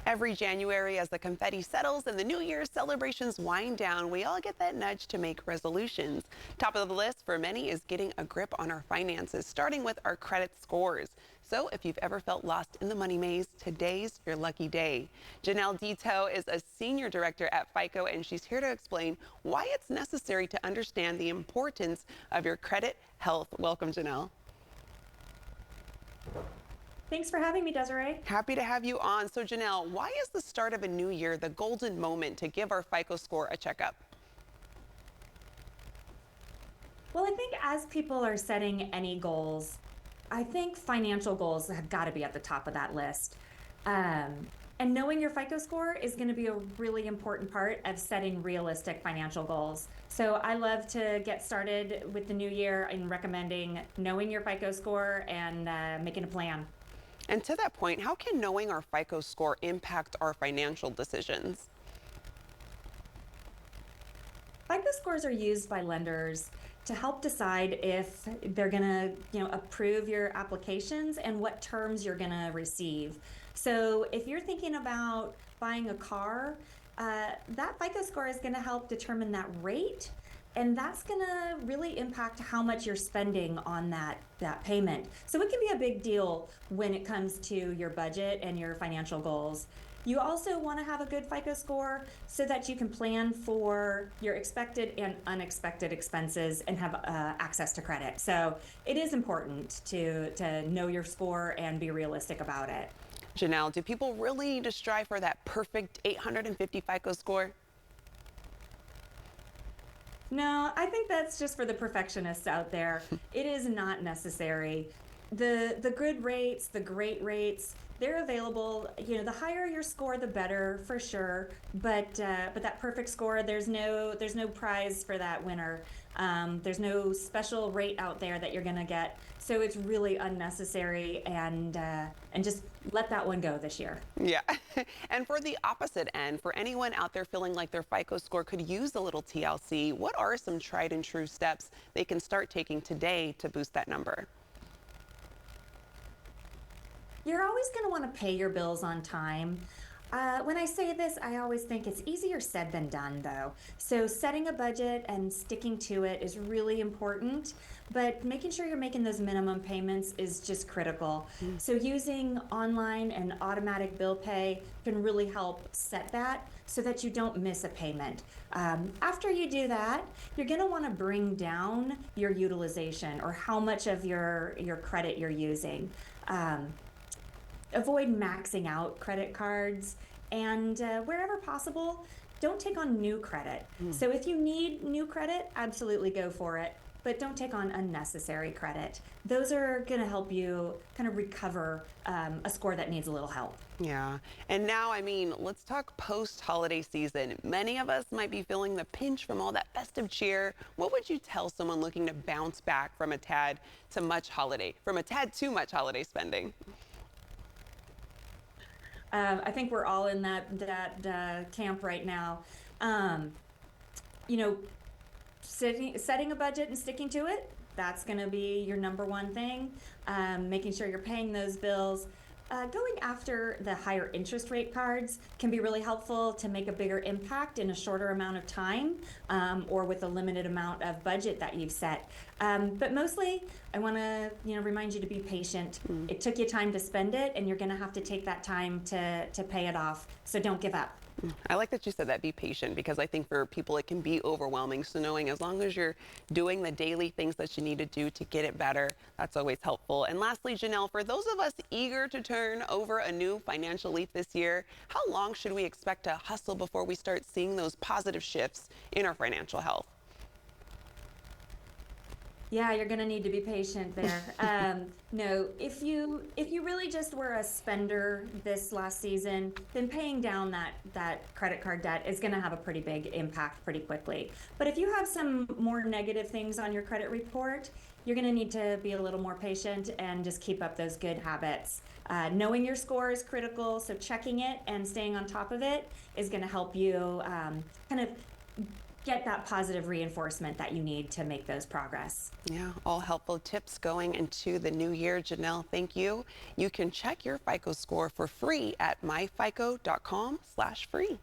Every January, as the confetti settles and the New Year's celebrations wind down, we all get that nudge to make resolutions. Top of the list for many is getting a grip on our finances, starting with our credit scores. So if you've ever felt lost in the money maze, today's your lucky day. Janelle Dito is a senior director at FICO, and she's here to explain why it's necessary to understand the importance of your credit health. Welcome, Janelle. Thanks for having me, Desiree. Happy to have you on. So Janelle, why is the start of a new year the golden moment to give our FICO score a checkup? Well, I think as people are setting any goals, I think financial goals have got to be at the top of that list. And knowing your FICO score is going to be a really important part of setting realistic financial goals. So I love to get started with the new year in recommending knowing your FICO score and making a plan. And to that point, how can knowing our FICO score impact our financial decisions? FICO scores are used by lenders to help decide if they're going to, approve your applications and what terms you're going to receive. So if you're thinking about buying a car, that FICO score is going to help determine that rate. And that's going to really impact how much you're spending on that payment. So it can be a big deal when it comes to your budget and your financial goals. You also want to have a good FICO score so that you can plan for your expected and unexpected expenses and have access to credit. So it is important to know your score and be realistic about it. Janelle, do people really need to strive for that perfect 850 FICO score? No, I think that's just for the perfectionists out there. It is not necessary. The good rates, the great rates, they're available. The higher your score, the better for sure. But that perfect score, there's no prize for that winner. There's no special rate out there that you're gonna get. So it's really unnecessary, and just let that one go this year. Yeah. And for the opposite end, for anyone out there feeling like their FICO score could use a little TLC, what are some tried and true steps they can start taking today to boost that number? You're always going to want to pay your bills on time. When I say this, I always think it's easier said than done, though. So setting a budget and sticking to it is really important, but making sure you're making those minimum payments is just critical. So using online and automatic bill pay can really help set that so that you don't miss a payment. After you do that, you're going to want to bring down your utilization or how much of your credit you're using. Avoid maxing out credit cards, and wherever possible, don't take on new credit. So if you need new credit, absolutely go for it, but don't take on unnecessary credit. Those are going to help you kind of recover a score that needs a little help. Yeah. And now, let's talk post-holiday season. Many of us might be feeling the pinch from all that festive cheer. What would you tell someone looking to bounce back from a tad too much holiday spending? I think we're all in that camp right now. Setting a budget and sticking to it, that's going to be your number one thing. Making sure you're paying those bills. Going after the higher interest rate cards can be really helpful to make a bigger impact in a shorter amount of time, or with a limited amount of budget that you've set. But mostly, I want to remind you to be patient. It took you time to spend it, and you're going to have to take that time to pay it off. So don't give up. I like that you said that, be patient, because I think for people it can be overwhelming. So knowing as long as you're doing the daily things that you need to do to get it better, that's always helpful. And lastly, Janelle, for those of us eager to turn over a new financial leaf this year, how long should we expect to hustle before we start seeing those positive shifts in our financial health? Yeah, you're going to need to be patient there. No, if you really just were a spender this last season, then paying down that credit card debt is going to have a pretty big impact pretty quickly. But if you have some more negative things on your credit report, you're going to need to be a little more patient and just keep up those good habits. Knowing your score is critical, so checking it and staying on top of it is going to help you kind of get that positive reinforcement that you need to make those progress. Yeah, all helpful tips going into the new year. Janelle, thank you. You can check your FICO score for free at myfico.com/free.